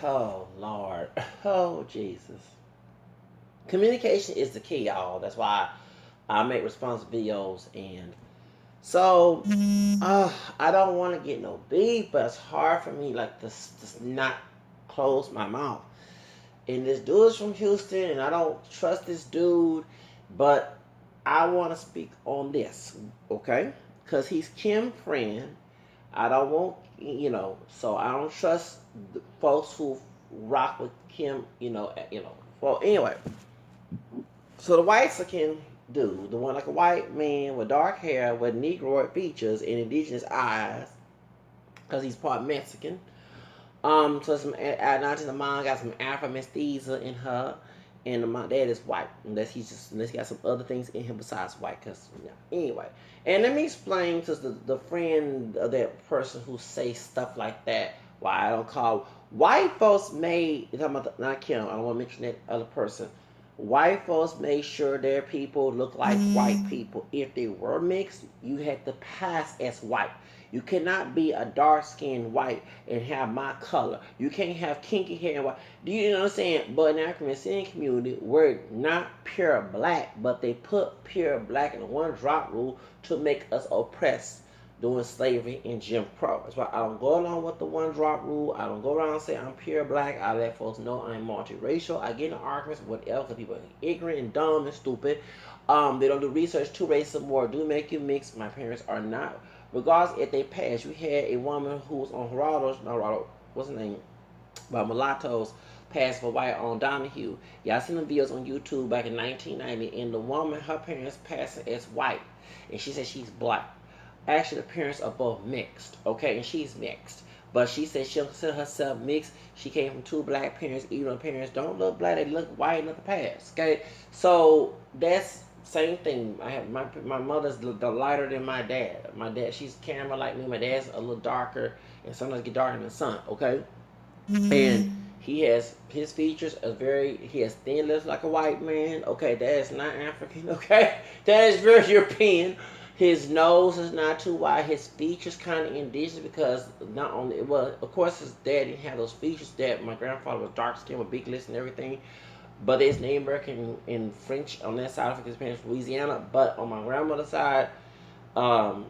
Oh Lord. Oh Jesus. Communication is the key, y'all. That's why I make response videos. And so I don't want to get no beef, but it's hard for me like to not close my mouth. And this dude is from Houston, and I don't trust this dude, but I want to speak on this, okay? Because he's Kim's friend. I don't want, so I don't trust the folks who rock with Kim. Well, anyway, so the white skin dude, the one like a white man with dark hair with Negroid features and indigenous eyes, because he's part Mexican. So some not the mom got some Afro mestiza in her, and my dad is white. Unless he got some other things in him besides white. Cause anyway, and let me explain to the friend of that person who say stuff like that. Why I don't call white folks made. Talking about not Kim. I don't want to mention that other person. White folks made sure their people look like white people. If they were mixed, you had to pass as white. You cannot be a dark skinned white and have my color. You can't have kinky hair and white. Do you know what I'm saying? But in the African American community, we're not pure black, but they put pure black in the one drop rule to make us oppressed during slavery and Jim Crow. That's why I don't go along with the one drop rule. I don't go around and say I'm pure black. I let folks know I'm multiracial. I get in arguments with whatever because people are ignorant and dumb and stupid. They don't do research. Two races more do make you mix. My parents are not. Regardless if they pass, you had a woman who was on what's her name? By mulattoes passed for white on Donahue. Y'all seen the videos on YouTube back in 1990, and the woman, her parents passed as white, and she said she's black. Actually, the parents are both mixed, okay, and she's mixed. But she said she don't consider herself mixed. She came from two black parents, even though parents don't look black, they look white in the past, okay? So that's same thing. I have my mother's the lighter than my dad. My dad, she's camera like me. My dad's a little darker, and sometimes get darker than the sun, okay? And he has his features are he has thin lips like a white man. Okay, that is not African. Okay, that is very European. His nose is not too wide. His features kind of indigenous because not only well, of course his dad didn't have those features. That my grandfather was dark skinned with big lips and everything, but it's native American and French on that side of his parents from Louisiana. But on my grandmother's side, um,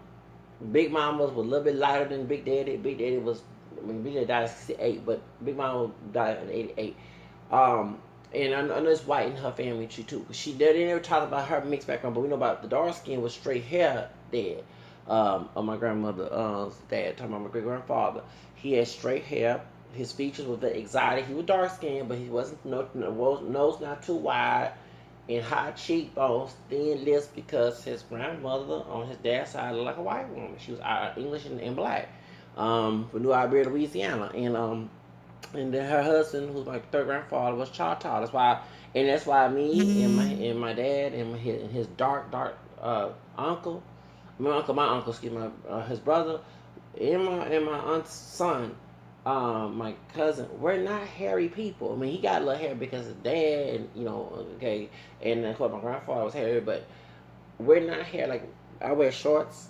Big Mama was a little bit lighter than Big Daddy. Big Daddy was, Big Daddy died in 68, but Big Mama died in 88. And I know it's white in her family too. They never talked about her mixed background, but we know about the dark skin with straight hair dad. On my grandmother's dad, talking about my great grandfather. He had straight hair. His features were very exotic. He was dark skinned, but he wasn't nose not too wide, and high cheekbones, thin lips, because his grandmother on his dad's side looked like a white woman. She was English and black, from New Iberia, Louisiana, and then her husband, who's my third grandfather, was Choctaw. That's why me and my dad and his dark uncle, my uncle, excuse me, his brother, and my aunt's son, my cousin, we're not hairy people. I mean, he got a little hair because his dad, and okay, and of course my grandfather was hairy, but we're not hair. Like I wear shorts,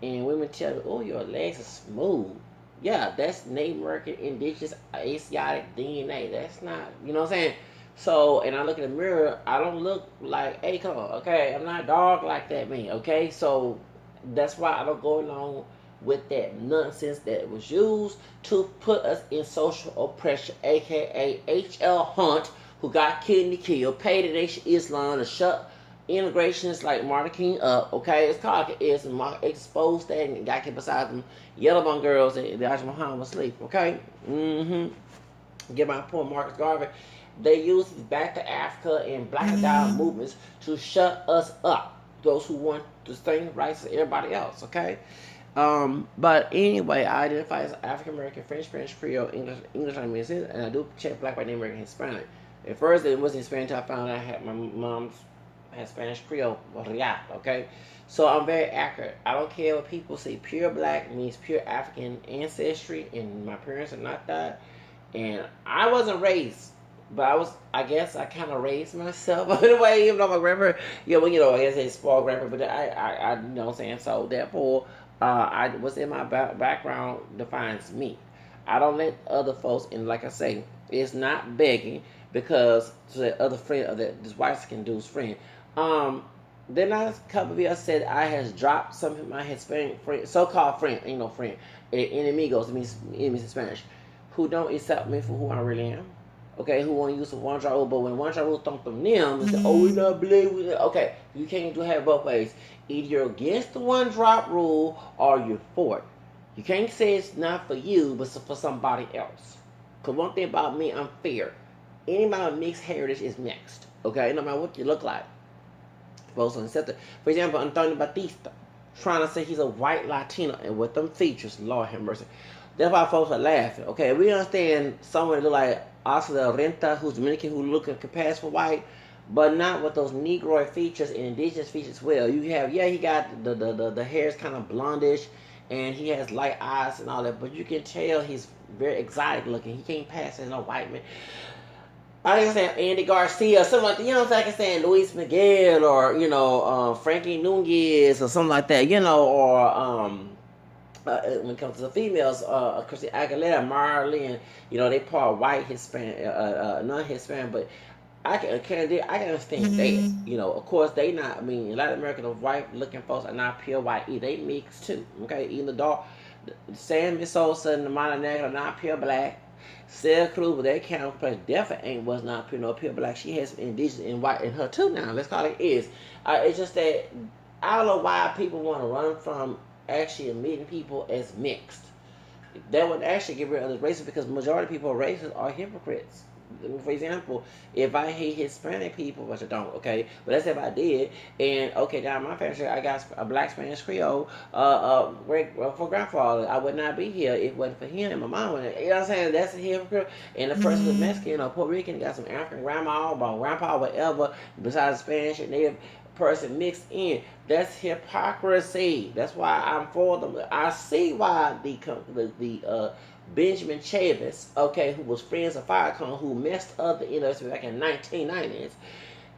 and women tell me, "Oh, your legs are smooth." Yeah, that's Native American, indigenous, Asiatic DNA. That's not, you know what I'm saying? So, and I look in the mirror, I don't look like Akon, okay? I'm not dark like that, man, okay? So, that's why I don't go along with that nonsense that was used to put us in social oppression, aka H.L. Hunt, who got kidney killed, paid the Nation Islam to shut integrations like Martin King up, okay? It's called like it is, and exposed that and got killed beside them yellow bone girls and the Ajah Muhammad was asleep, okay? Get my point, Marcus Garvey. They use back to Africa and black down movements to shut us up. Those who want the same rights as everybody else, okay? But anyway, I identify as African American, French, Creole, English language, and I do check black, white, Native American, Hispanic. At first, it wasn't Spanish. I found out I had my mom's had Spanish Creole, okay? So I'm very accurate. I don't care what people say. Pure black means pure African ancestry, and my parents are not that. And I wasn't raised, but I guess I kind of raised myself in a way, even though my grandpa, I guess they spoiled grandpa, but I you know what I'm saying? So therefore, what's in my background defines me. I don't let other folks, and like I say, it's not begging because to the other friend of that this white skin dude's friend. Then a couple of years said I has dropped some of my Hispanic friend, so-called friend, ain't no friend, enemigos, it means enemies in Spanish, who don't accept me for who I really am. Okay, who want to use the one drop rule, but when one drop rule thump them them and say, oh, we not believe with it. Okay, you can't do have both ways. Either you're against the one drop rule or you're for it. You can't say it's not for you, but it's for somebody else. Because one thing about me, I'm fair. Anybody with mixed heritage is mixed. Okay, no matter what you look like. Folks accept it. For example, Antonio Batista trying to say he's a white Latino, and with them features, Lord have mercy. That's why folks are laughing. Okay, we understand someone look like Oscar Renta, who's Dominican, who look and can pass for white, but not with those Negroid features and indigenous features as well. You have, yeah, he got the hair is kind of blondish, and he has light eyes and all that, but you can tell he's very exotic looking. He can't pass as no white man. I can say Andy Garcia, something like that. You know what I'm saying? I can say Luis Miguel or, Frankie Nunez or something like that, or when it comes to the females, Christina Aguilera, Marley, they part white, Hispanic, non-Hispanic, but I can understand that. Of course, they not, Latin American, the white-looking folks are not pure white either. They mix too, okay? Even the dark, San Sosa and the Mata Negra are not pure black. Sarah Cruz, but that counterpart definitely was not pure black. She has some indigenous and white in her too now. Let's call it is. It's just that I don't know why people want to run from actually admitting people as mixed. That would actually get rid of the racism because the majority of people racist are hypocrites. For example, if I hate Hispanic people, which I don't, okay, but let's say if I did, and okay, down my family, I got a black Spanish Creole, for grandfather, I would not be here if it wasn't for him and my mom. You know what I'm saying? That's a hypocrite. And the person with Mexican or Puerto Rican got some African grandma or grandpa, whatever, besides Spanish and native person mixed in. That's hypocrisy. That's why I'm for them. I see why the Benjamin Chavis, okay, who was friends of Farrakhan, who messed up the industry back in 1990s,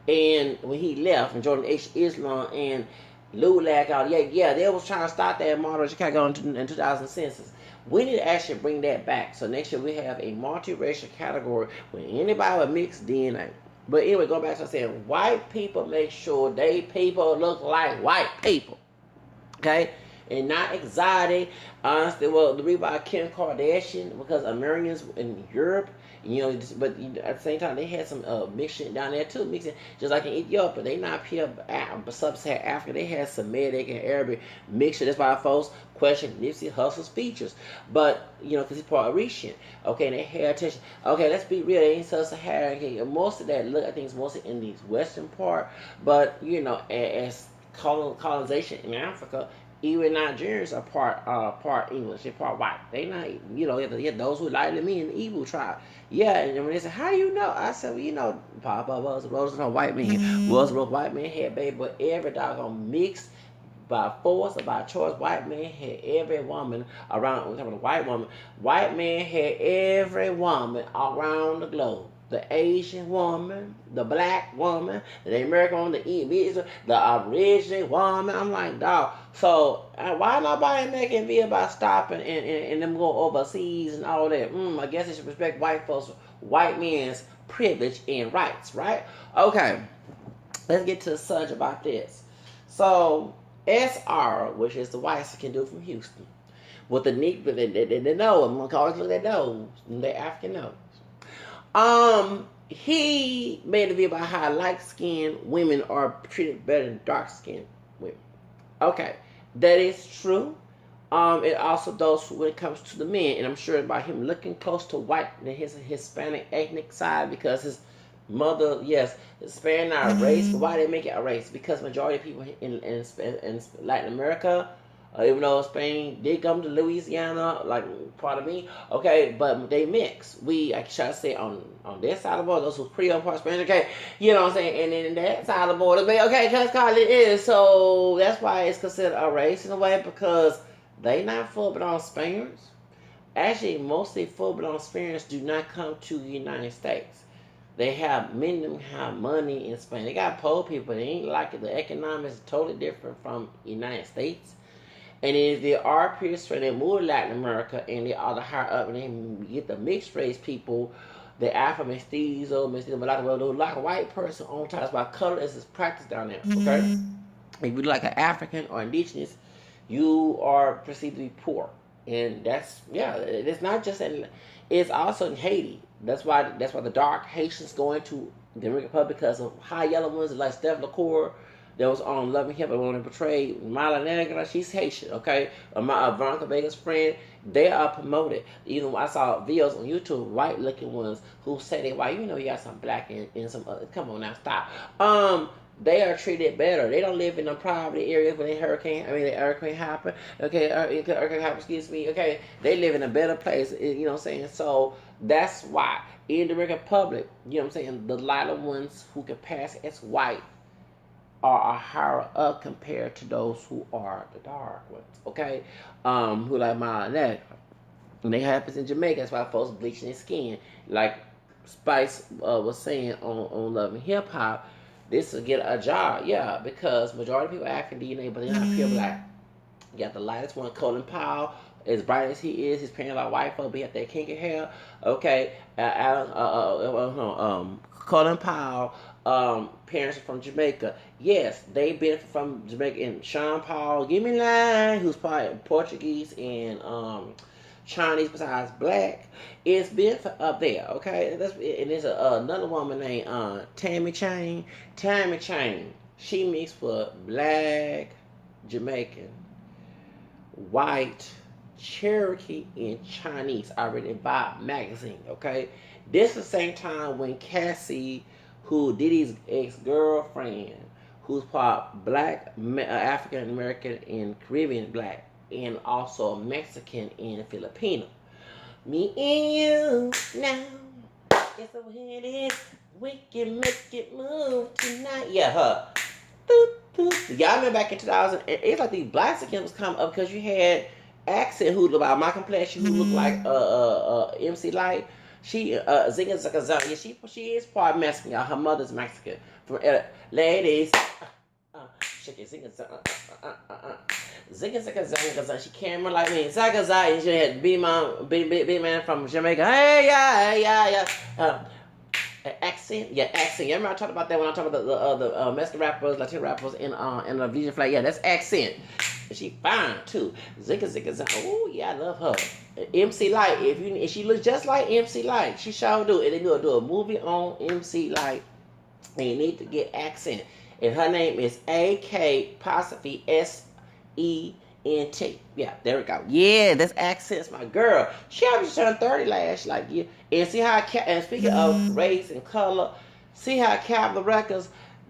and when he left, and Jordan H. Islam and Lou Lack out, they was trying to stop that model in Chicago in 2000 census. We need to actually bring that back. So next year we have a multiracial category where anybody with mixed DNA. But anyway, go back to saying white people make sure they people look like white people. Okay? And not exotic. Honestly, well, the reason why Kim Kardashian, because Americans in Europe, but at the same time, they had some mixing down there too, mixing, just like in Ethiopia. They not pure sub-Saharan Africa. They had Semitic and Arabic mixture. That's why folks question Nipsey Hussle's features. But, because he's Puerto Rican. Okay, and they heritage. Okay, let's be real. They ain't sub-Saharan. Okay, most of that, look, I think it's mostly in the western part. But, as colonization in Africa, even Nigerians are part English, they're part white. They not, you have those who like me in the Igbo tribe. Yeah, and when they say, how you know? I said, well, Papa was a white man. Was a white man had baby, but every doggone mixed by force or by choice, white man had every woman around. We're talking about a white woman. White man had every woman around the globe. The Asian woman, the black woman, the American woman, the original woman. I'm like, dog. So why nobody making video about stopping and them going overseas and all that? I guess they should respect white folks, white men's privilege and rights, right? Okay, let's get to the subject about this. So SR, which is the whites can do from Houston, with the neat, they know. I'm gonna call it look at those, they African nose. He made a video about how light-skinned women are treated better than dark-skinned women. Okay, that is true. It also does when it comes to the men, and I'm sure about him looking close to white than his Hispanic ethnic side because his mother, yes, Hispanic not a race, but why they make it a race? Because majority of people in Latin America, even though Spain did come to Louisiana, like part of me, okay, but they mix. I try to say on this side of the border, those who Creole part Spanish, okay, you know what I'm saying, and then that side of the border, okay, that's called it is. So that's why it's considered a race in a way because they not full-blown Spaniards. Actually, mostly full-blown Spaniards do not come to the United States. Many of them have money in Spain. They got poor people. They ain't like it. The economics is totally different from the United States. And then if they are pierced and they move to Latin America and they are the higher up and they get the mixed race people, the Afro mestizo, mulatto, like a white person on top. That's why color is practiced down there. Okay, if you like an African or indigenous, you are perceived to be poor, and that's it's not just in. It's also in Haiti. That's why the dark Haitians go into the Dominican Republic because of high yellow ones like Steph LaCour that was on Love and Hip and wanted to portray Mala Negra. She's Haitian, okay? My Veronica Vega's friend, they are promoted. Even I saw videos on YouTube, white looking ones who say they white. You know, you got some black and some other. Come on now, stop. They are treated better. They don't live in the poverty areas when the hurricane happen. Okay, hurricane happen. Excuse me. Okay, they live in a better place. You know what I'm saying? So that's why in the Dominican Republic, you know what I'm saying, the lighter ones who can pass as white are higher up compared to those who are the dark ones. Okay, who like my neck. And they happens in Jamaica. That's why folks bleaching their skin, like Spice was saying on Love and Hip Hop. This will get a job, yeah, because majority of people are African DNA, but they're not pure black. You got the lightest one, Colin Powell, as bright as he is, his parents like white folk, but he got that kinky hair. Okay, Colin Powell, parents are from Jamaica. Yes, they been from Jamaica. And Sean Paul, give me line, who's part Portuguese and Chinese besides black. It's been up there, okay? And there's another woman named Tammy Chain. Tammy Chain, she mixed with black, Jamaican, white, Cherokee, and Chinese. I read in Vibe magazine, okay? This is the same time when Cassie, who Diddy's ex-girlfriend, who's part black, African American, and Caribbean black, and also Mexican and Filipino. Me and you now. Guess what it is? We can make it move tonight. Yeah, her. Y'all remember back in 2000, it's like these black skins was coming up because you had Accent who looked about my complexion, who looked like MC Light. She Zinga Zakazan. Yeah, she is part Mexican. Y'all. Her mother's Mexican. From ladies. Shake it, Zigga, she came like me. Zagazai, and she had big man from Jamaica. Hey, yeah. Accent. You remember I talked about that when I talked about the Mexican rappers, Latino rappers in the Vision Flag. Yeah, that's Accent. And she fine too. Zigga. Oh yeah, I love her. MC Light. If she looks just like MC Light, she sure do. And they do a movie on MC Light. And you need to get Accent. And her name is A-K-SENT. Yeah, there we go. Yeah, that's Accent's my girl. She already turned 30 last year. And see how and speaking of race and color, see how Capitol Records,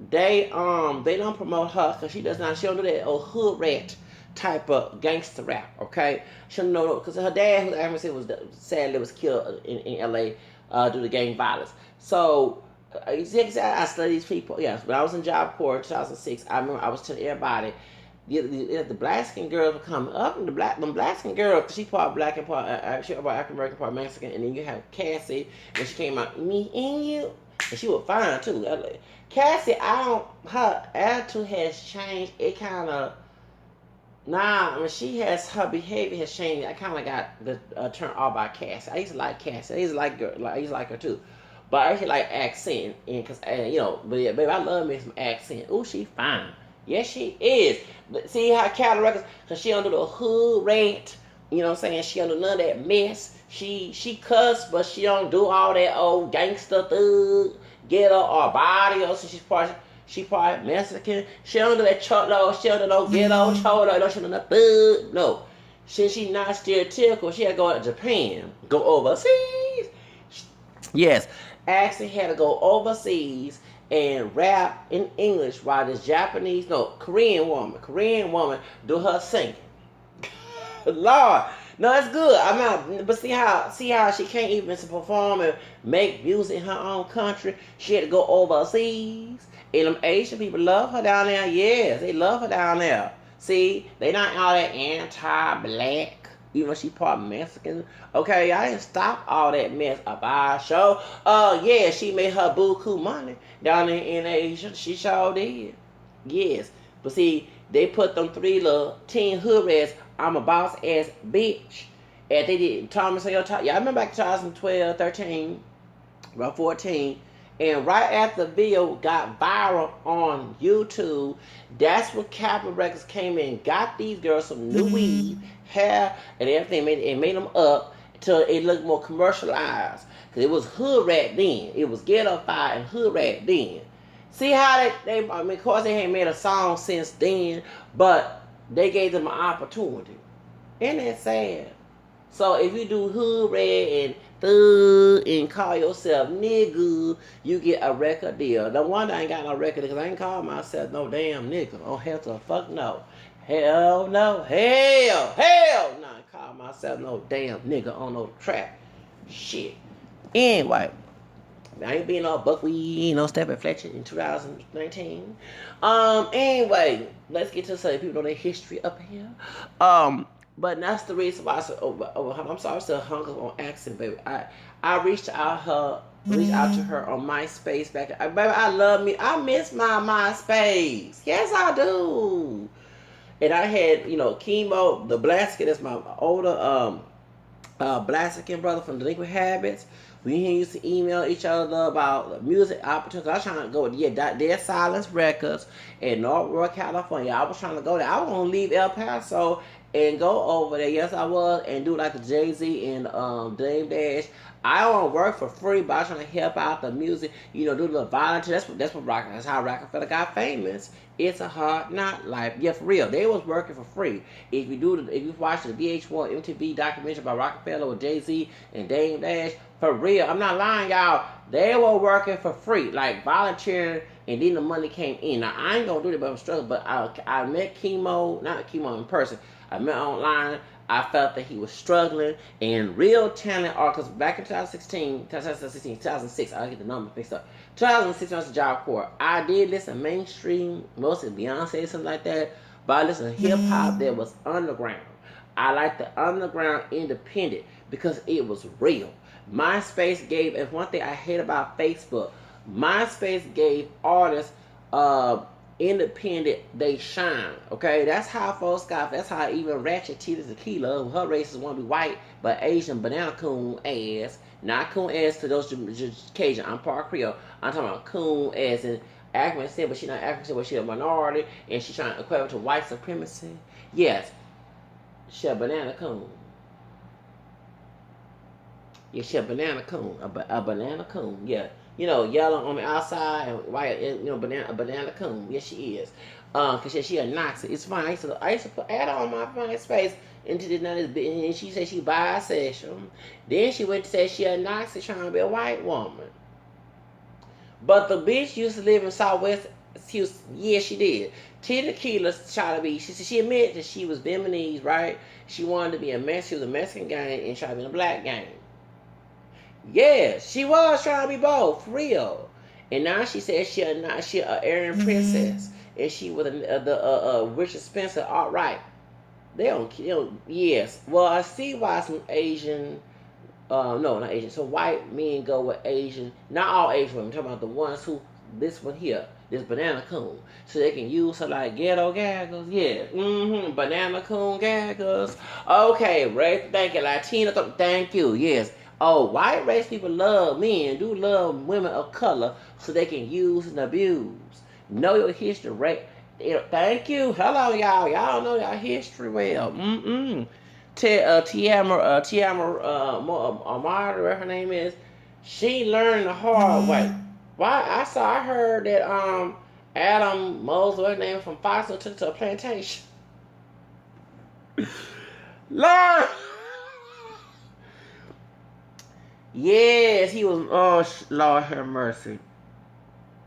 they don't promote her because she don't do that old hood rat type of gangster rap, okay? She don't know because her dad, who was sadly was killed in LA due to gang violence. So I study these people. Yes, when I was in Job Corps 2006, I remember I was telling everybody the black skin girls were coming up, and them black skin girls, she part black and part African American, part Mexican, and then you have Cassie, and she came out me and you, and she was fine too. Cassie, her attitude has changed. It kind of her behavior has changed. I kind of got turned off by Cassie. I used to like Cassie. I used to like her too. But I actually like Accent, and cause but yeah, baby, I love me some Accent. Ooh, she fine. Yes, she is. But see how Capitol Records, cause she don't do the hood rant. You know what I'm saying? She don't do none of that mess. She cuss, but she don't do all that old gangster thug, ghetto or body. Or so she part Mexican. She don't do that cholo. She don't do no ghetto cholo. She don't do no thug. No. She not stereotypical. She had to go to Japan, go overseas. Yes. Actually had to go overseas and rap in English while this Korean woman do her singing. Lord, no, it's good. But see how she can't even perform and make music in her own country. She had to go overseas, and them Asian people love her down there. Yes, they love her down there. See, they not all that anti-black. Even though she part Mexican. Okay, I didn't stop all that mess up our show. Yeah, she made her buku money down in Asia. She sure did. Yes. But see, they put them 3 little teen hood rats, I'm a boss ass bitch. And they did Thomas and y'all remember back in 2012, 13, about 14. And right after the video got viral on YouTube, that's when Capitol Records came in, got these girls some new weave, hair, and everything, made them up till it looked more commercialized. Because it was hood rat then. It was ghetto fire and hood rat then. See how I mean, of course they ain't made a song since then, but they gave them an opportunity. Isn't that sad? So if you do hood rat and thug and call yourself nigga, you get a record deal. No wonder I ain't got no record because I ain't call myself no damn nigga. Oh, hell to the fuck no. Hell no. Hell no. I call myself no damn nigga on no track. Shit. Anyway. I ain't being all buckwheat, no Stephen Fletcher in 2019. Anyway, let's get to some people know their history up here. But that's the reason why I said, I'm sorry, I still hung up on accent, baby. I reached out to her on MySpace back. Baby, I love me. I miss my MySpace. Yes, I do. And I had, Chemo, the Blaskin, that's my older Blaziken brother from Delinquent Habits. We used to email each other about music opportunities. I was trying to go with Dead Silence Records in Northwood, California. I was trying to go there. I was going to leave El Paso and go over there. Yes, I was. And do like the Jay-Z and Dame Dash. I don't work for free, but I was trying to help out the music. Do the volunteer. That's how Rockefeller got famous. It's a hard knock life. Yeah, for real. They was working for free. If you watch the VH1 MTV documentary about Rockefeller with Jay-Z and Dame Dash, for real, I'm not lying, y'all. They were working for free, like volunteering, and then the money came in. Now I ain't gonna do that, but I'm struggling. But I met not Chemo in person. I met online. I felt that he was struggling, and real talent artists back in 2006, I get the number fixed up. 2006 was the Job Corps. I did listen mainstream, mostly Beyonce, something like that, but I listened to hip hop that was underground. I like the underground independent because it was real. MySpace gave, and one thing I hate about Facebook, MySpace gave artists independent, they shine. Okay, that's how folks got. That's how even Ratchet Tita Tequila, her races want to be white, but Asian banana coon ass, not coon ass to those Cajun. I'm part Creole. I'm talking about coon ass and African descent, but she not African descent, but she a minority, and she trying to equate it to white supremacy. Yes, she a banana coon. Yeah, she a banana coon, a banana coon. Yeah. Yellow on the outside and white, a banana coon. Yes, she is. Cause she a Nazi. It's fine. I used to put ad on my MySpace into this and she said she bisexual. Then she went to say she a Nazi trying to be a white woman. But the bitch used to live in Southwest Houston. Yeah, she did. Tita Keeler tried to be. She admitted that she was Vietnamese, right? She wanted to be a Mexican. She was a Mexican gang and tried to be a black gang. Yes, she was trying to be both, for real. And now she says she a Aryan princess, and she was the Richard Spencer outright. They don't. Yes. Well, I see why some Asian, no, not Asian. So white men go with Asian. Not all Asian women. I'm talking about the ones who this one here, this banana coon, so they can use her like ghetto gaggers. Yeah. Banana coon gaggers. Okay, Ray. Thank you, Latina. Thank you. Yes. Oh, white race people love men, do love women of color, so they can use and abuse. Know your history, right? Thank you. Hello, y'all. Y'all know your history well. Tiama whatever her name is, she learned the hard way. Why? I heard that Adam Moses, her name from Foxville, took to a plantation. Learn. Yes, he was. Oh, Lord have mercy.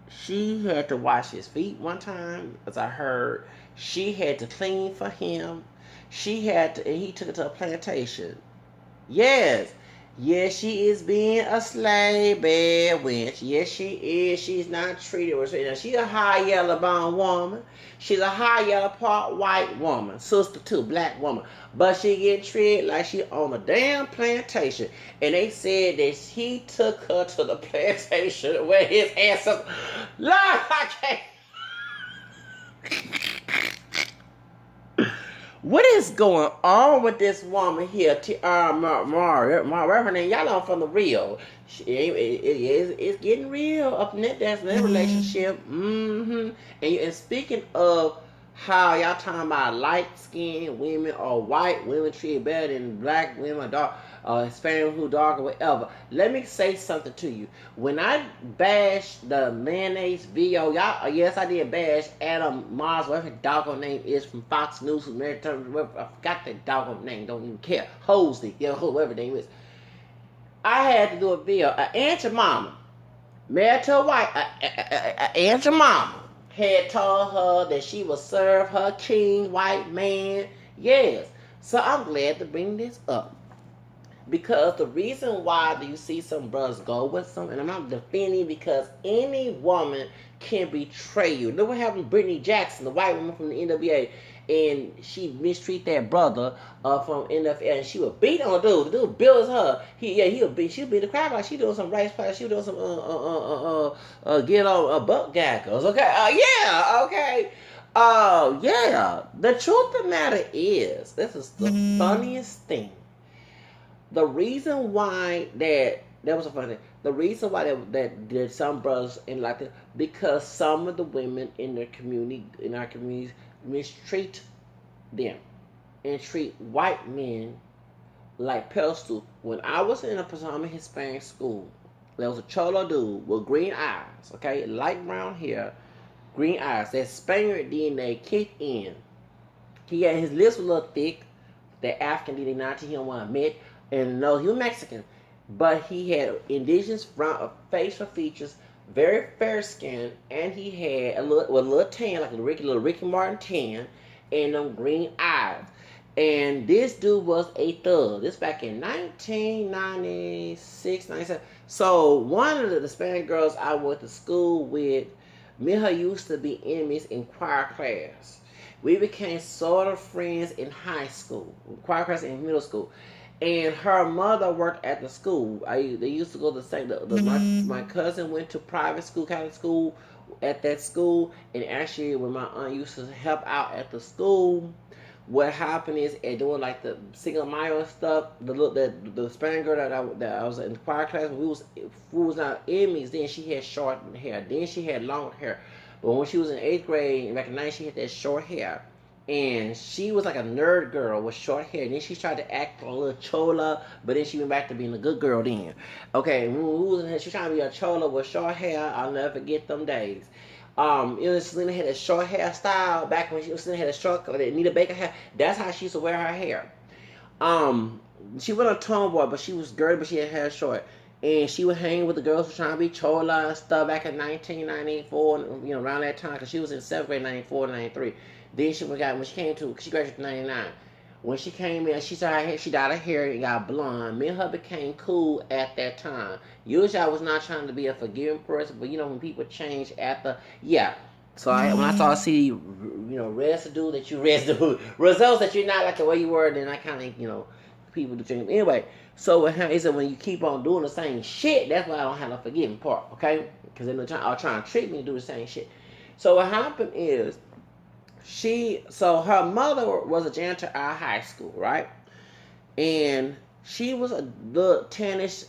She had to wash his feet one time, as I heard. She had to clean for him. She had to, and he took her to a plantation. Yes. Yes, she is being a slave, bad wench. Yes, she is. She's not treated with respect. She's a high yellow bone woman. She's a high yellow part white woman. Sister too, black woman. But she get treated like she on a damn plantation. And they said that he took her to the plantation where his ancestors. Lord, I can't. What is going on with this woman here? Reverend, y'all know from the real. It's getting real up in that relationship. And speaking of how y'all talking about light-skinned women or white women treated better than black women or dark, Hispanic who dark or whatever. Let me say something to you. When I bashed the mayonnaise video, y'all, yes, I did bash Adam Mars, whatever his doggone name is from Fox News, from I forgot that doggone name, don't even care. Hosley, whoever name is. I had to do a video. Aunt your mama, married to a white, Aunt your mama had told her that she would serve her king white man. Yes. So I'm glad to bring this up. Because the reason why do you see some brothers go with some, and I'm not defending, because any woman can betray you. Look what happened to Brittany Jackson, the white woman from the NWA, and she mistreat that brother from NFL, and she would beat on the dude. The dude builds her. She'll beat the crap out. She doing some rice pies. She doing some get on butt gaggers. Okay, okay. Yeah. The truth of the matter is, this is the funniest thing. The reason why that was a funny thing. The reason why that some brothers in like that, because some of the women in our communities mistreat them and treat white men like pedestal. When I was in a Pasama Hispanic school, there was a cholo dude with green eyes, okay, light brown hair, green eyes. That Spaniard DNA kicked in. He had his lips a little thick. That African DNA not he don't want to admit. And no, he was Mexican, but he had indigenous facial features, very fair skin, and he had a little tan, like a little Ricky Martin tan, and them green eyes. And this dude was a thug. This back in 1996, 97. So one of the Hispanic girls I went to school with, me and her used to be enemies in choir class. We became sort of friends in high school, choir class in middle school. And her mother worked at the school. They used to go to the same. My cousin went to private school, Catholic school, at that school. And actually, when my aunt used to help out at the school, what happened is, at doing like the single mile stuff, the Spanish girl that I was in the choir class, we was not enemies. Then she had short hair. Then she had long hair. But when she was in 8th grade, back in 9, she had that short hair. And she was like a nerd girl with short hair. And then she tried to act a little chola, but then she went back to being a good girl then. Okay, when we was in here, she was trying to be a chola with short hair. I'll never forget them days. Selena had a short hairstyle back when Selena had a short, Anita Baker hair. That's how she used to wear her hair. She wasn't a tomboy, but she was girly, but she had hair short. And she would hang with the girls who were trying to be chola and stuff back in 1994, around that time, because she was in 7th grade, 94, 93. Then she graduated in 99. When she came in, she dyed her hair and got blonde. Me and her became cool at that time. Usually I was not trying to be a forgiving person, but when people change after, yeah. So when I saw residue that you results that you're not like the way you were, then I kind of, people do change. Anyway, so what happens is when you keep on doing the same shit, that's why I don't have no forgiving part, okay? Because they're trying to trick me to do the same shit. So what happened is, her mother was a janitor at our high school, right? And she was a little tannish,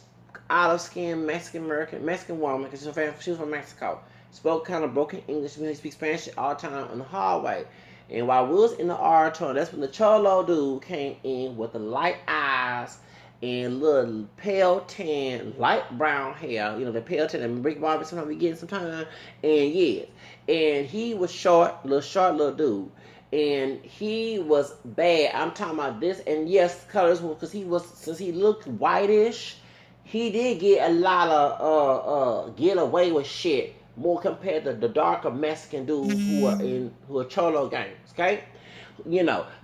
olive-skinned Mexican woman, because she was from Mexico. Spoke kind of broken English. We speak Spanish all the time in the hallway. And while we was in the auditorium, that's when the cholo dude came in with the light eyes and little pale tan, light brown hair. The pale tan and Rick Bobby sometimes we get sometimes. And yes. And he was short little dude. And he was bad. I'm talking about this. And yes, colors, because since he looked whitish, he did get a lot of get away with shit more compared to the darker Mexican dudes who are cholo gangs, okay?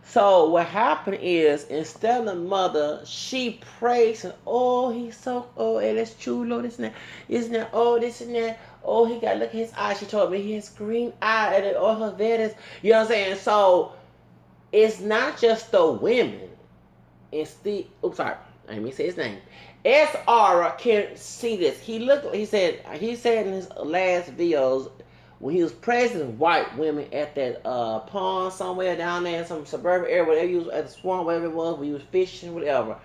So what happened is, instead of the mother, she praised and he's so that's chulo, this and that, this and that, this and that, he got, look at his eyes. She told me he has green eyes and all her verdes. You know what I'm saying? So it's not just the women. It's the I didn't mean to say his name. SR can see this. He said in his last videos, when he was praising white women at that pond somewhere down there in some suburban area, whatever he was at the swamp, whatever it was, when he was fishing, whatever.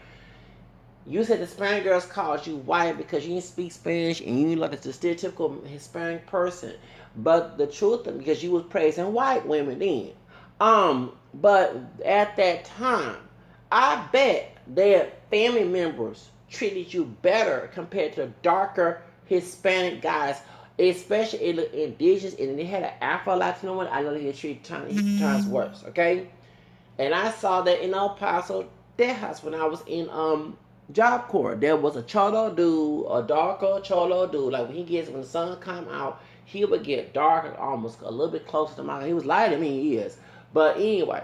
You said the Spanish girls called you white because you didn't speak Spanish and you like the stereotypical Hispanic person. But the truth, because you was praising white women then. But at that time, I bet their family members treated you better compared to darker Hispanic guys, especially in the indigenous, and they had an Afro-Latino one. I know they treated times worse, okay? And I saw that in El Paso, Texas, when I was in Job Corps. There was a cholo dude, a darker cholo dude. Like when the sun come out, he would get darker, almost a little bit closer to mine. He was lighter than me, he is. But anyway,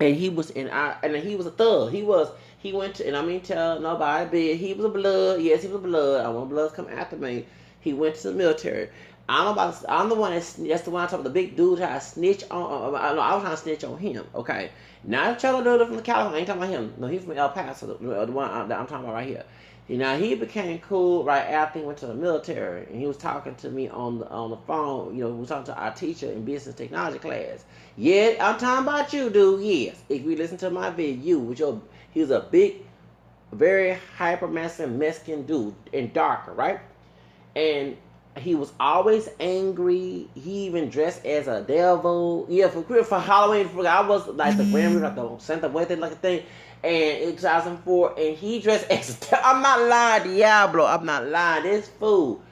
and he was and he was a thug. He went to, and I mean tell nobody, but he was a blood. Yes, he was a blood. I want bloods come after me. He went to the military. I'm the one that's the one I talk about, the big dude trying to snitch on. I was trying to snitch on him. Okay, not a cholo dude from California. I ain't talking about him. No, he's from El Paso, the one I'm talking about right here. Now he became cool right after he went to the military, and he was talking to me on the phone. You know, we was talking to our teacher in business technology class. Yeah, I'm talking about you, dude. Yes, if you listen to my video, he was a big, very hyper masculine Mexican dude and darker, right? And he was always angry. He even dressed as a devil. Yeah, for Halloween. I was like the grandmother, like the Santa Muerte, like a thing. And in 2004, and he dressed as I'm not lying, Diablo. I'm not lying. This fool.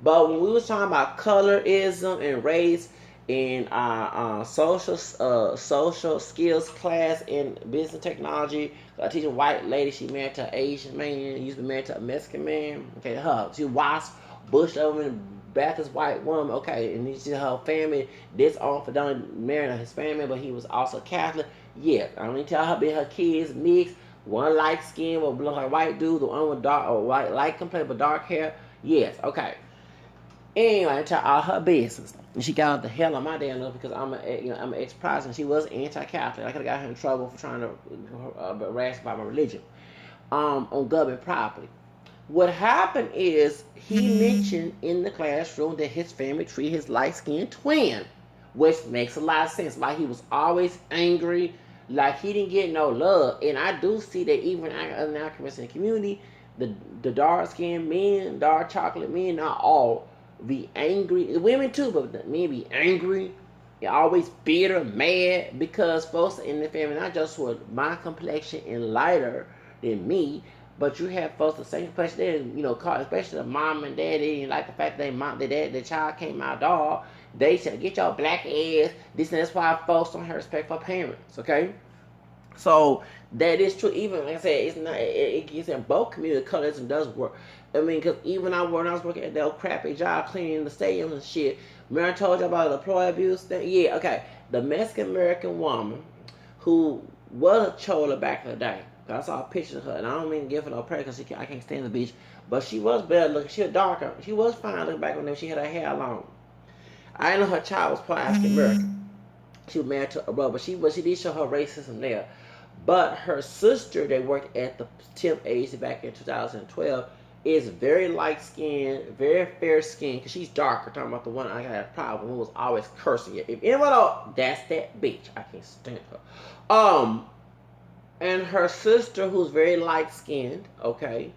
But when we was talking about colorism and race in our social skills class in business technology, I teach a white lady. She married to an Asian man. Used to be married to a Mexican man. Okay, she wasp bushed over in the back as white woman. Okay, and her family disowned for marrying a Hispanic man, but he was also Catholic. Yeah, I only tell her about her kids mixed. One light skin with blue, like white dude, the one with dark or white light complexion but dark hair. Yes, okay. Anyway, I tell all her business, and she got the hell on my damn nerves because I'm an ex-Protestant. She was anti-Catholic. I could have got her in trouble for trying to harass about my religion on government property. What happened is he mentioned in the classroom that his family treated his light-skinned twin, which makes a lot of sense. Like he was always angry, like he didn't get no love. And I do see that even in the African community, the dark-skinned men, dark chocolate men, not all, be angry. The women too, but the men be angry. They're always bitter, mad, because folks in the family, not just with my complexion and lighter than me, but you have folks the same complexion, especially the mom and daddy, and like the fact that the child came out dog. They said, get your black ass. This and that's why folks don't have respect for parents, okay? So that is true. Even like I said, it's not. It gets in both community. Colorism does work. I mean, because even when I was working at that crappy job cleaning the stadiums and shit. Remember I told you about the employee abuse thing? Yeah, okay. The Mexican American woman who was a chola back in the day. I saw a picture of her, and I don't mean to give her no praise because I can't stand the bitch. But she was better looking. She was darker. She was fine looking back when she had her hair long. I know her child was probably African American. She was married to a brother, but she did show her racism there. But her sister that worked at the temp agency back in 2012 is very light skinned, very fair skinned, because she's darker. Talking about the one I got a problem who was always cursing you. If anyone knows, that's that bitch. I can't stand her. And her sister, who's very light skinned, okay,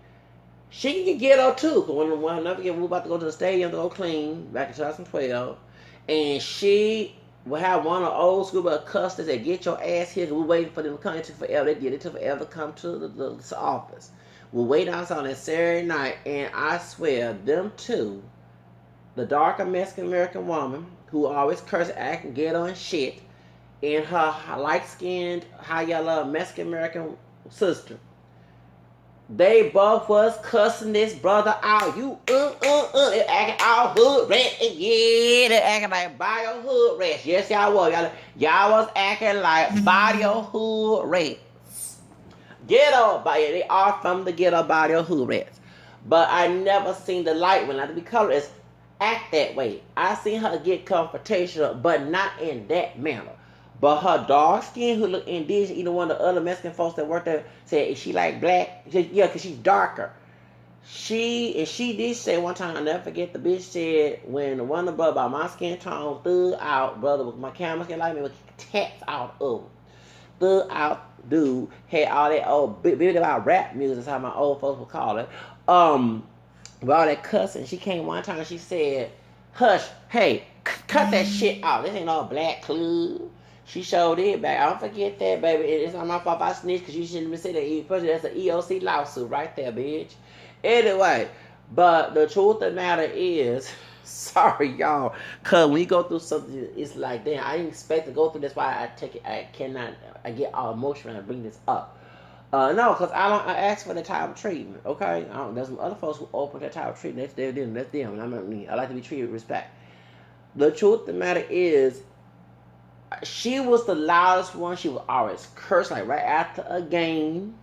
she can get ghetto too. Cause when we were about to go to the stadium to go clean back in 2012, and she will have one of the old school customers that get your ass here. We're waiting for them to come. It took forever. They did it took forever to come to the office. We'll wait outside on that Saturday night, and I swear, them two, the darker Mexican American woman who always curse, acting ghetto and shit, and her light-skinned, high yellow Mexican American sister, they both was cussing this brother out. You they acting all hood rat, yeah, they acting like bio hood rats. Yes, y'all was. Y'all was acting like bio hood rats. Ghetto, but yeah, they are from the ghetto bio hood rats. But I never seen the light one, not to be colorist, act that way. I seen her get confrontational, but not in that manner. But her dark skin, who look indigenous, either one of the other Mexican folks that worked there said, is she like black? She said, yeah, because she's darker. She did say one time, I'll never forget, the bitch said when one of the brother about my skin tone thug out, brother with my camera skin like me with tats out of him. Thug out dude had all that old bit about rap music, is how my old folks would call it. With all that cussing. She came one time and she said, hush, hey, cut that shit out. This ain't no black club. She showed it back. I don't forget that, baby. It's not my fault if I snitched because you shouldn't have said that. That's an EOC lawsuit right there, bitch. Anyway, but the truth of the matter is, sorry, y'all, because when you go through something, it's like, damn, I didn't expect to go through this. That's why I get all emotional and bring this up. No, because I ask for the type of treatment, okay? There's some other folks who open that type of treatment. That's them. And I like to be treated with respect. The truth of the matter is, she was the loudest one. She would always curse, like right after a game.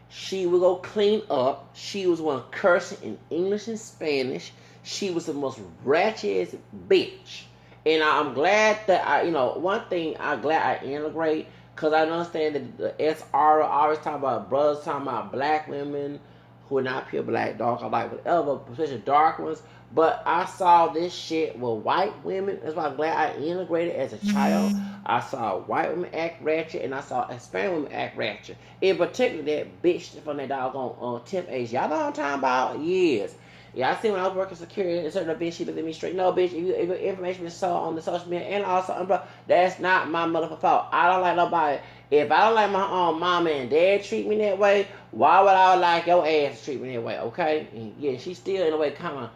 She would go clean up. She was one cursing in English and Spanish. She was the most ratchet bitch. And I'm glad that one thing I'm glad I integrate, because I understand that the SR always talk about brothers talking about black women who are not pure black, dark, or white, whatever, especially dark ones. But I saw this shit with white women. That's why I'm glad I integrated as a child. I saw white women act ratchet, and I saw Hispanic women act ratchet. In particular, that bitch from that doggone temp age. Y'all know what I'm talking about? Yes. Yeah, I see when I was working security, a certain bitch, she looked at me straight. No, bitch, if your information is sold on the social media and also, bro, that's not my motherfucking fault. I don't like nobody. If I don't like my own mama and dad treat me that way, why would I like your ass to treat me that way, okay? And yeah, she still in a way kind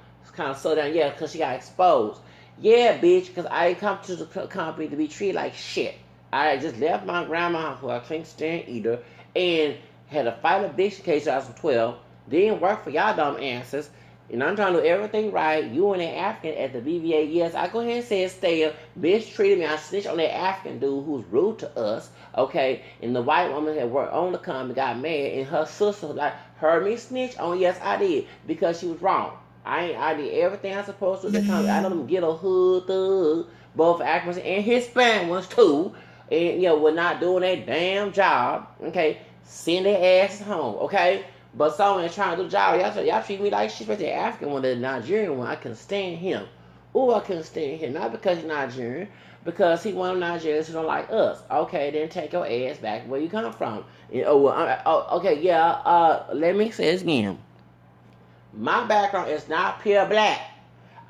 of slow down, yeah, because she got exposed. Yeah, bitch, because I didn't come to the company to be treated like shit. I just left my grandma, who I can't stand either, and had to fight a bitch in case I was 12. Didn't work for y'all dumb asses. And I'm trying to do everything right. You and that African at the BVA, yes, I go ahead and say it, stay. Bitch treated me. I snitched on that African dude who's rude to us, okay? And the white woman that worked on the company got mad, and her sister like heard me snitch on. Yes, I did, because she was wrong. I did everything I supposed to. I know them ghetto hood thug, both Africans and Hispanic ones too, and were not doing their damn job. Okay, send their asses home. Okay. But someone is trying to do the job. Y'all treat me like shit, especially the African one, the Nigerian one. I couldn't stand him. I couldn't stand him. Not because he's Nigerian, because he one of them Nigerians who don't like us. Okay, then take your ass back where you come from. Okay, yeah, let me say this again. My background is not pure black.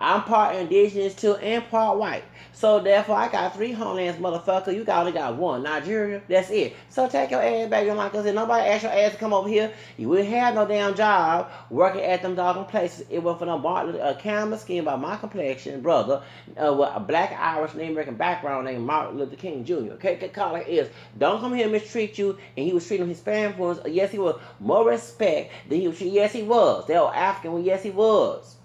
I'm part indigenous too and part white. So therefore, I got 3 homelands, motherfucker. You only got 1. Nigeria, that's it. So take your ass back. Like I said, nobody asked your ass to come over here. You wouldn't have no damn job working at them doggone places. It was for them camera skin by my complexion, brother, with a black Irish Native American background named Martin Luther King Jr. Okay, call it is. Don't come here and mistreat you. And he was treating Hispanic ones. Yes, he was more respect than he was treating. Yes, he was. They were African one. Yes, he was.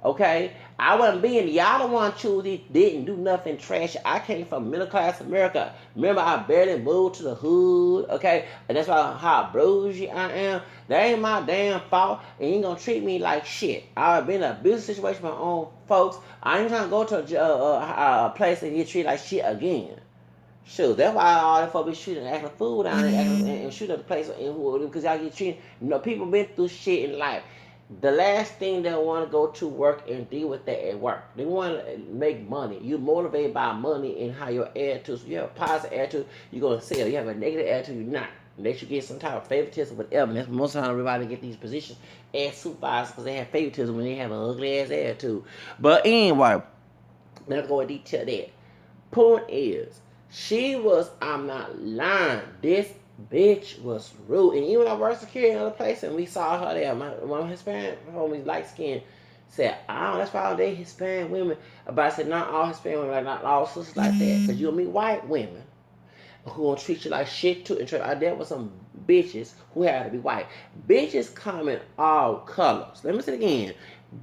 Okay, I wasn't being y'all the one choosy, didn't do nothing trash. I came from middle class America. Remember, I barely moved to the hood. Okay, and that's why how bougie I am. That ain't my damn fault. And you ain't gonna treat me like shit. I've been in a business situation with my own folks. I ain't trying to go to a place and get treated like shit again. Shoot, that's why all that folks be shooting and acting fool down there and shooting at the place because y'all get treated. People been through shit in life. The last thing they want to go to work and deal with that at work. They want to make money. You're motivated by money and how your attitude. So you have a positive attitude, you're going to sell. You have a negative attitude, you're not. Unless you get some type of favoritism, whatever. And that's most of the time everybody get these positions as supervisors because they have favoritism when they have an ugly ass attitude. But anyway, let's go in detail that. Point is, I'm not lying, this bitch was rude. And even when I worked security in another place and we saw her there, one of Hispanic homies, light skin, said, that's why I don't date Hispanic women. But I said, not all Hispanic women, like not all sisters like that. Because you'll meet white women who gonna treat you like shit too. And I dealt with some bitches who had to be white. Bitches come in all colors. Let me say it again.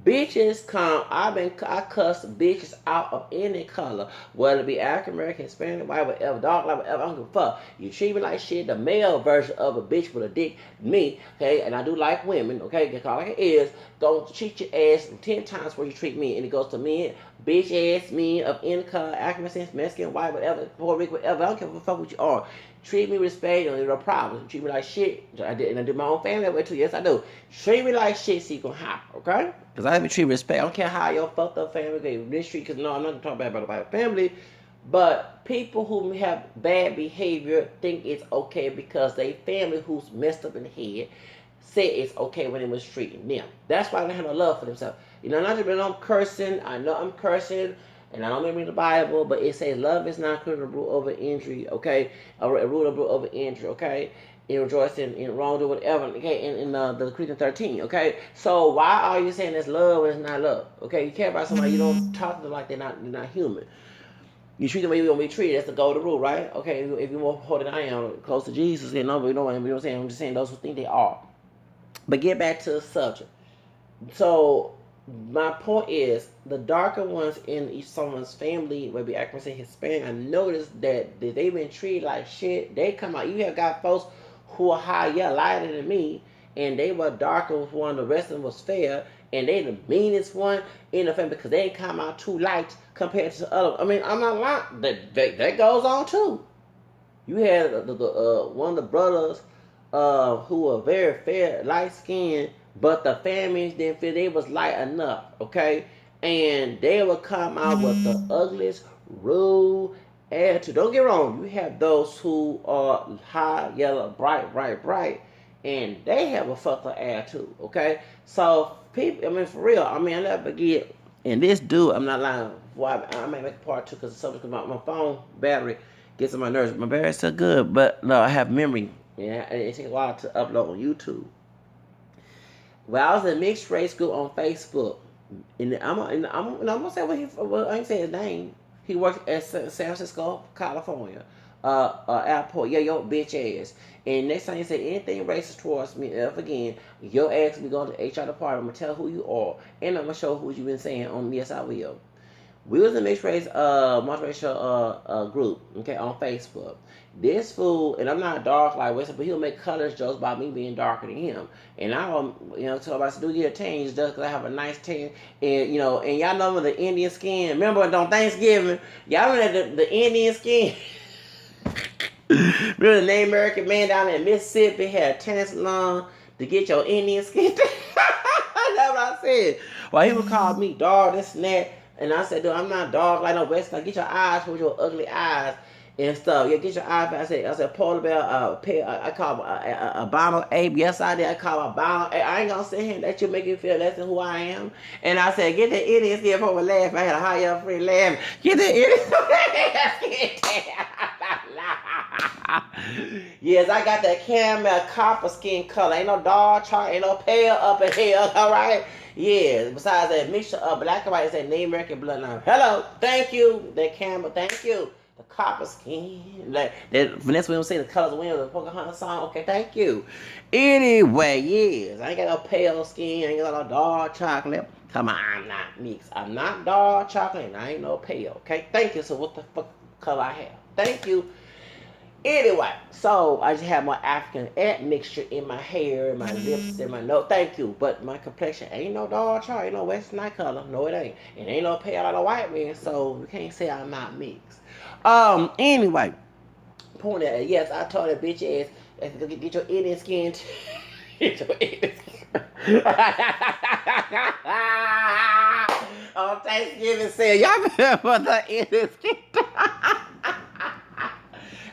Bitches come, I cuss bitches out of any color, whether it be African American, Hispanic, white, whatever, dark, like whatever, I don't give a fuck. You treat me like shit, the male version of a bitch with a dick, me, okay, and I do like women, okay, get called like it is, don't treat your ass 10 times where you treat me, and it goes to men, bitch ass, men of any color, African, Mexican, white, whatever, Puerto Rican, whatever, I don't care what the fuck what you are. Treat me with respect, no problem. Treat me like shit. I do my own family that way too. Yes, I do. Treat me like shit so you can hop, okay? Because I have to treat respect. I don't care how your fucked up family go this street, because no, I'm not talking bad about family. But people who have bad behavior think it's okay because they family who's messed up in the head said it's okay when they was treating them. That's why they have no love for themselves. You know, not just when I'm cursing, I know I'm cursing, and I don't remember the Bible, but it says love is not a rule over injury, okay? A rule over injury, okay? In rejoicing, in wrongdoing, whatever, okay? In the Corinthians 13, okay? So why are you saying it's love when it's not love? Okay, you care about somebody, you don't talk to them like they're not human. You treat them the way you want to be treated. That's the golden rule, right? Okay, if you're more holy than I am, close to Jesus, then no, you know what I'm saying? I'm just saying those who think they are. But get back to the subject. So my point is, the darker ones in each someone's family, maybe I can say Hispanic, I noticed that they've been treated like shit. They come out. You have got folks who are lighter than me, and they were darker with one. The rest of them was fair, and they the meanest one in the family because they ain't come out too light compared to the other. I mean, I'm not lying. That goes on too. You had one of the brothers who were very fair, light skinned, but the families didn't feel they was light enough, okay? And they would come out with the ugliest, rude attitude. Don't get wrong, you have those who are high, yellow, bright, and they have a fucked up attitude, okay? So, people, I mean, for real, I mean, I never forget, and this dude, I'm not lying, I may make a part two because my phone battery gets on my nerves. My battery's still good, but no, I have memory. Yeah, it takes a while to upload on YouTube. When I was in mixed race school on Facebook, and I'm gonna say I ain't say his name. He worked at San Francisco, California, airport. Yeah, your bitch ass. And next time you say anything racist towards me ever again, your ass be going to the HR department. I'm gonna tell who you are, and I'm gonna show who you been saying on Yes I Will. We was a mixed race, multiracial group, okay, on Facebook. This fool, and I'm not dark like Weston, but he'll make colors jokes about me being darker than him. And I don't, tell about to do your tan just because I have a nice tan. And, and y'all know the Indian skin. Remember on Thanksgiving, y'all remember the Indian skin? Remember the Native American man down in Mississippi had a tan salon to get your Indian skin? That's what I said. Well, he would call me dark, this and that. And I said, dude, I'm not dark like no Western. Get your eyes with your ugly eyes and stuff. Yeah, get your eyes. I said, Polar Bear, I call a Bono Abe. Yes, I did. I call a Bono Abe. I ain't gonna sit here and let you make you feel less than who I am. And I said, get the Indian skin for a laugh. I had a high up free laugh. Get the Indian skin. Yes, I got that caramel copper skin color. Ain't no dark chocolate, ain't no pale up in here. All right. Yeah, besides that mixture of black and white, it's that Native American bloodline. Hello, thank you. That camera, thank you. The copper skin. That Vanessa Williams saying the colors of women, the Pocahontas song. Okay, thank you. Anyway, yes, I ain't got no pale skin, I ain't got no dark chocolate. Come on, I'm not mixed. I'm not dark chocolate, and I ain't no pale. Okay, thank you. So what the fuck color I have? Thank you. Anyway, so I just have my African admixture in my hair, in my lips, in my nose. Thank you. But my complexion ain't no dark chocolate, ain't no Western night color. No, it ain't. It ain't no pale like a white man, so you can't say I'm not mixed. Anyway, point at yes, I told that bitch ass, get your Indian skin. Get your Indian skin. On Thanksgiving sale, y'all remember the Indian skin?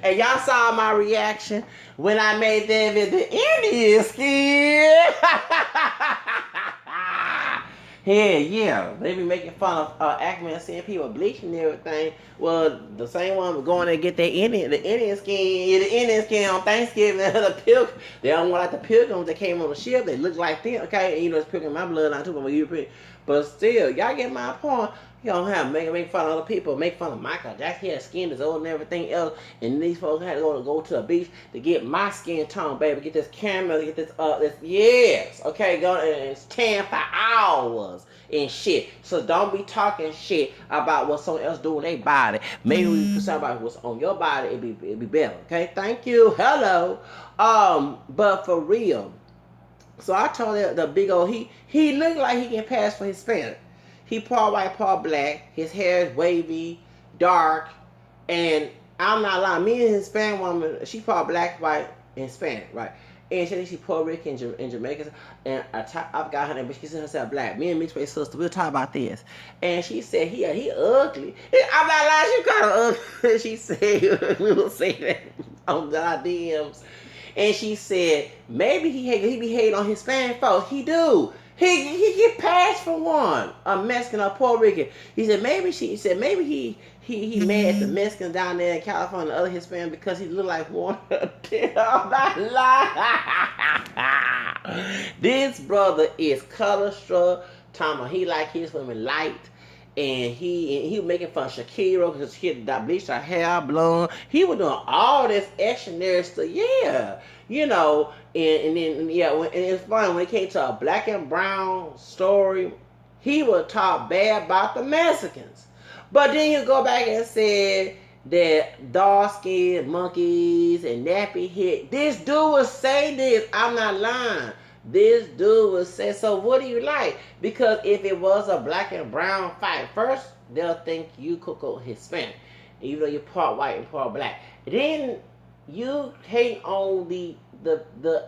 And y'all saw my reaction when I made them in the Indian skin. Yeah. They be making fun of Acme and seeing people bleaching and everything. Well, the same one was going there to get the Indian skin on Thanksgiving. The pilgrim, they don't want like the pilgrims that came on the ship. They look like them, okay? And it's pilgrim my bloodline too, but European. But still, y'all get my point. You don't have to make fun of other people, make fun of Michael Jackson. He had skin that's old and everything else. And these folks had to go to a beach to get my skin tone, baby. Get this camera, get this, yes. Okay, go and it's tan for hours and shit. So don't be talking shit about what someone else do with their body. Maybe we talk about what's on your body, it'd be better. Okay, thank you. Hello. But for real. So I told the big old, he looked like he can pass for Hispanic. He part white, part black. His hair is wavy, dark, and I'm not lying. Me and Hispanic woman, she part black, white, and Hispanic, right? And she Puerto Rican and Jamaican. And I got her name, but she said herself black. Me and mixed race sister, we'll talk about this. And she said, he ugly. I'm not lying, she kind of ugly. She said, we will say that on our DMs. And she said, maybe he be hating on Hispanic folks. He do. He get passed for one, a Mexican or Puerto Rican. He said maybe he mad at the Mexicans down there in California, the other Hispanic, because he look like one of them. I'm not lying. This brother is color struck. Tom, he like his women light. And he was making fun of Shakira because she had bleached her hair blonde. He was doing all this extraordinary stuff. Yeah. You know, and then, yeah, and it's funny, when it came to a black and brown story, he would talk bad about the Mexicans. But then you go back and say that dark-skinned monkeys and nappy head. This dude would say this. I'm not lying. This dude would say, so what do you like? Because if it was a black and brown fight, first, they'll think you could go Hispanic, even though you're part white and part black. Then you hate on the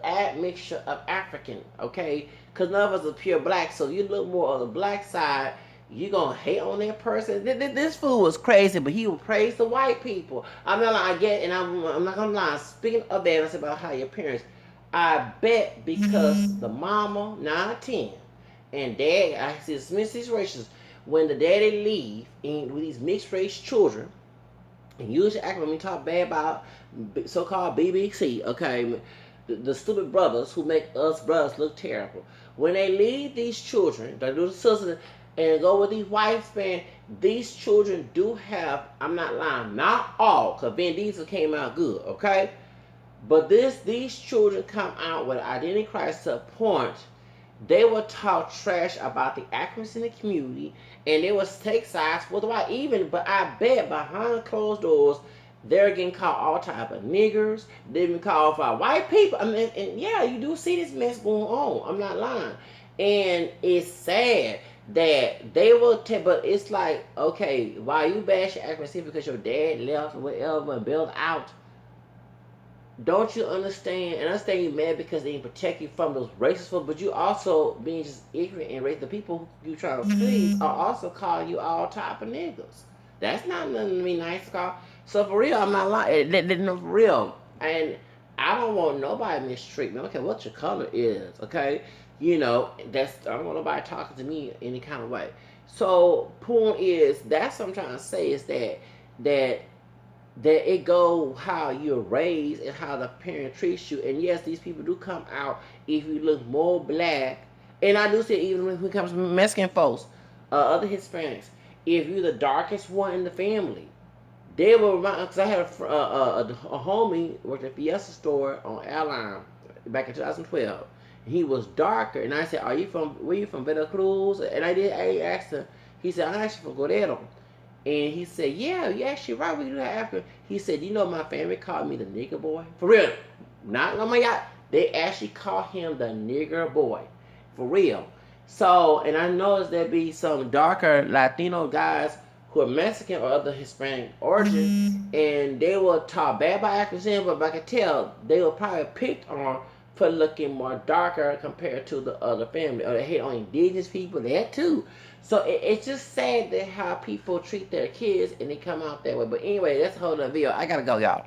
admixture of African, okay? Because none of us are pure black, so you look more on the black side, you gonna hate on that person. This fool was crazy, but he would praise the white people. I'm not like, I get, and I'm not gonna lie. Speaking of that, I said about how your parents, I bet because the mama 9-10 and dad, I see mixed situations when the daddy leave with these mixed race children, and usually act when we talk bad about so-called BBC, okay, the stupid brothers who make us brothers look terrible. When they leave these children, they do the sisters, and go with these white men, these children do have, I'm not lying, not all, because Vin Diesel came out good, okay? But these children come out with identity crisis to a point, they will talk trash about the accuracy in the community, and they will take sides for the white. But I bet behind closed doors, they're getting called all type of niggers. They've been called for white people. I mean, and yeah, you do see this mess going on. I'm not lying. And it's sad that they will but it's like, okay, why you bash your accuracy because your dad left or whatever and bailed out? Don't you understand? And I understand you mad because they didn't protect you from those racist folks, but you also being just ignorant and racist. The people who you try to please are also calling you all type of niggas. That's not nothing to be nice to call. So for real, I'm not lying. For real. And I don't want nobody mistreat me. I don't care what your color is, okay? You know, I don't want nobody talking to me any kind of way. So point is, that's what I'm trying to say, is that it go how you're raised and how the parent treats you. And yes, these people do come out if you look more black. And I do see it even when it comes to Mexican folks, other Hispanics. If you're the darkest one in the family, they will remind. Because I had a homie worked at a Fiesta store on Airline back in 2012. He was darker, and I said, "Where you from, Veracruz?" And I asked him. He said, "I'm actually from Guerrero." And he said, "Yeah, you're actually right. We do have Africa." He said, "You know, my family called me the nigger boy. For real. Not, oh my God. They actually call him the nigger boy. For real." So, and I noticed there be some darker Latino guys who are Mexican or other Hispanic origin, and they will talk bad about Africans, but I can tell they were probably picked on for looking more darker compared to the other family. Or they hate on indigenous people, that too. So it's just sad that how people treat their kids and they come out that way. But anyway, that's a whole other video. I gotta go, y'all.